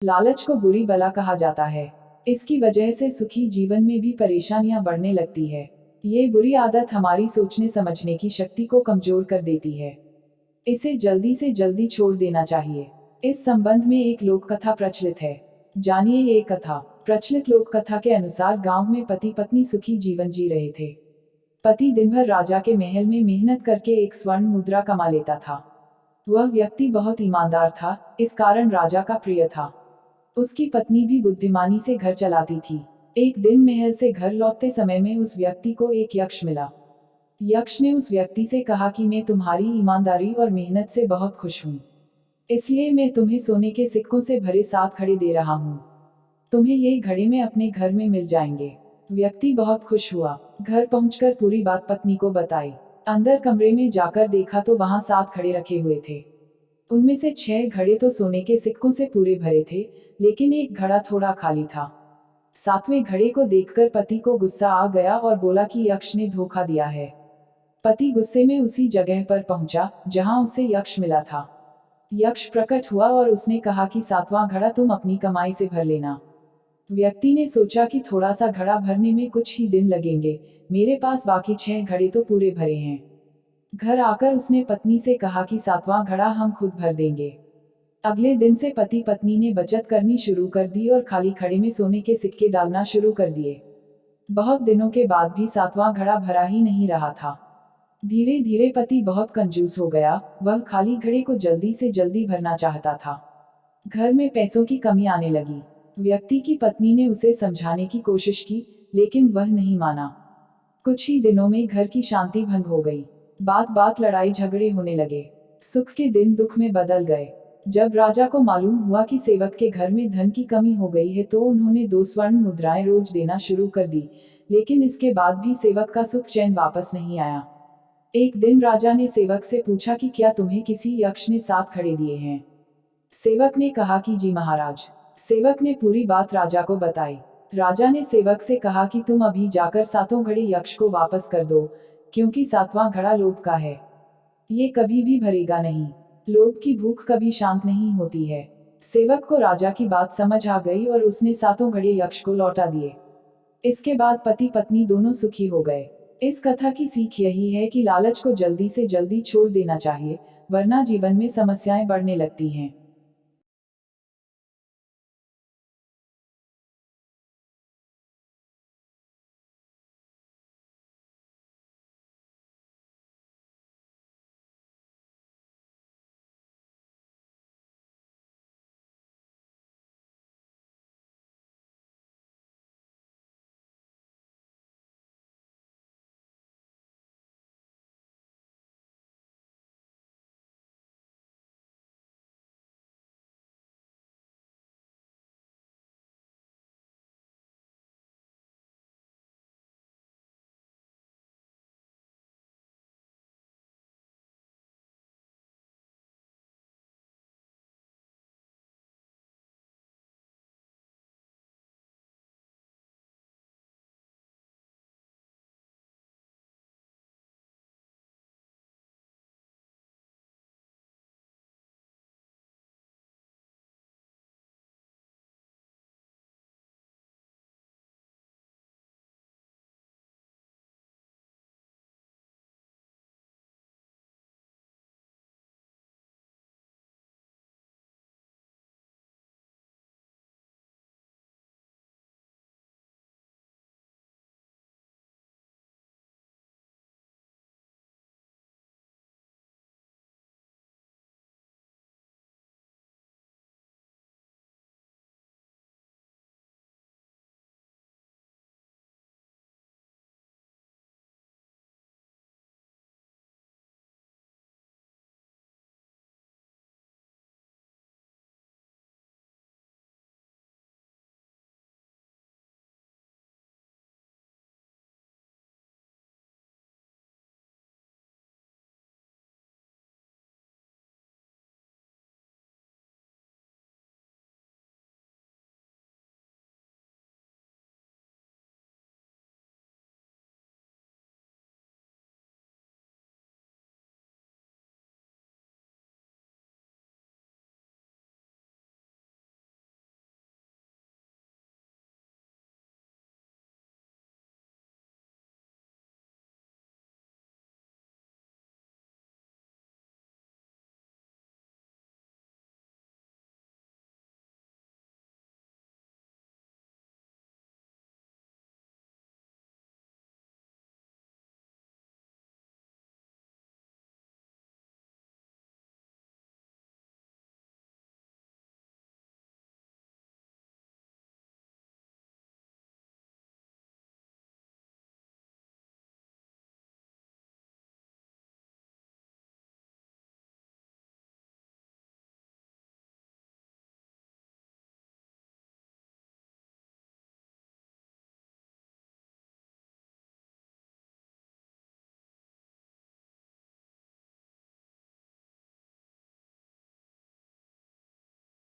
लालच को बुरी बला कहा जाता है। इसकी वजह से सुखी जीवन में भी परेशानियां बढ़ने लगती है। ये बुरी आदत हमारी सोचने समझने की शक्ति को कमजोर कर देती है। इसे जल्दी से जल्दी छोड़ देना चाहिए। इस संबंध में एक लोक कथा प्रचलित है। जानिए ये कथा। प्रचलित लोक कथा के अनुसार गांव में पति पत्नी सुखी जीवन जी रहे थे। पति दिन भर राजा के महल में मेहनत करके एक स्वर्ण मुद्रा कमा लेता था। वह व्यक्ति बहुत ईमानदार था, इस कारण राजा का प्रिय था। उसकी पत्नी भी बुद्धिमानी से घर चलाती थी। एक दिन महल से घर लौटते समय में उस व्यक्ति को एक यक्ष मिला। यक्ष ने उस व्यक्ति से कहा कि मैं तुम्हारी ईमानदारी और मेहनत से बहुत खुश हूँ, इसलिए मैं तुम्हें सोने के सिक्कों से भरे 7 घड़े दे रहा हूँ। तुम्हें ये घड़े में अपने घर में मिल जाएंगे। व्यक्ति बहुत खुश हुआ। घर पहुंचकर पूरी बात पत्नी को बताई। अंदर कमरे में जाकर देखा तो वहां 7 घड़े रखे हुए थे। उनमें से 6 घड़े तो सोने के सिक्कों से पूरे भरे थे, लेकिन एक घड़ा थोड़ा खाली था। 7वें घड़े को देखकर पति को गुस्सा आ गया और बोला कि यक्ष ने धोखा दिया है। पति गुस्से में उसी जगह पर पहुंचा जहां उसे यक्ष मिला था। यक्ष प्रकट हुआ और उसने कहा कि 7वां घड़ा तुम अपनी कमाई से भर लेना। व्यक्ति ने सोचा कि थोड़ा सा घड़ा भरने में कुछ ही दिन लगेंगे, मेरे पास बाकी 6 घड़े तो पूरे भरे हैं। घर आकर उसने पत्नी से कहा कि 7वां घड़ा हम खुद भर देंगे। अगले दिन से पति पत्नी ने बचत करनी शुरू कर दी और खाली घड़े में सोने के सिक्के डालना शुरू कर दिए। बहुत दिनों के बाद भी 7वां घड़ा भरा ही नहीं रहा था। धीरे धीरे पति बहुत कंजूस हो गया, वह खाली घड़े को जल्दी से जल्दी भरना चाहता था। घर में पैसों की कमी आने लगी। व्यक्ति की पत्नी ने उसे समझाने की कोशिश की, लेकिन वह नहीं माना। कुछ ही दिनों में घर की शांति भंग हो गई। बात बात लड़ाई झगड़े होने लगे। सुख के दिन दुख में बदल गए। जब राजा को मालूम हुआ कि सेवक के घर में धन की कमी हो गई है तो उन्होंने 2 स्वर्ण मुद्राएं रोज देना शुरू कर दी, लेकिन इसके बाद भी सेवक का सुख चैन वापस नहीं आया। एक दिन राजा ने सेवक से पूछा कि क्या तुम्हें किसी यक्ष ने 7 घड़े दिए हैं? सेवक ने कहा कि जी महाराज। सेवक ने पूरी बात राजा को बताई। राजा ने सेवक से कहा कि तुम अभी जाकर 7 घड़े यक्ष को वापस कर दो, क्योंकि 7वां घड़ा लोभ का है। ये कभी भी भरेगा नहीं। लोभ की भूख कभी शांत नहीं होती है। सेवक को राजा की बात समझ आ गई और उसने 7 घड़े यक्ष को लौटा दिए। इसके बाद पति पत्नी दोनों सुखी हो गए। इस कथा की सीख यही है कि लालच को जल्दी से जल्दी छोड़ देना चाहिए, वरना जीवन में समस्याएं बढ़ने लगती हैं।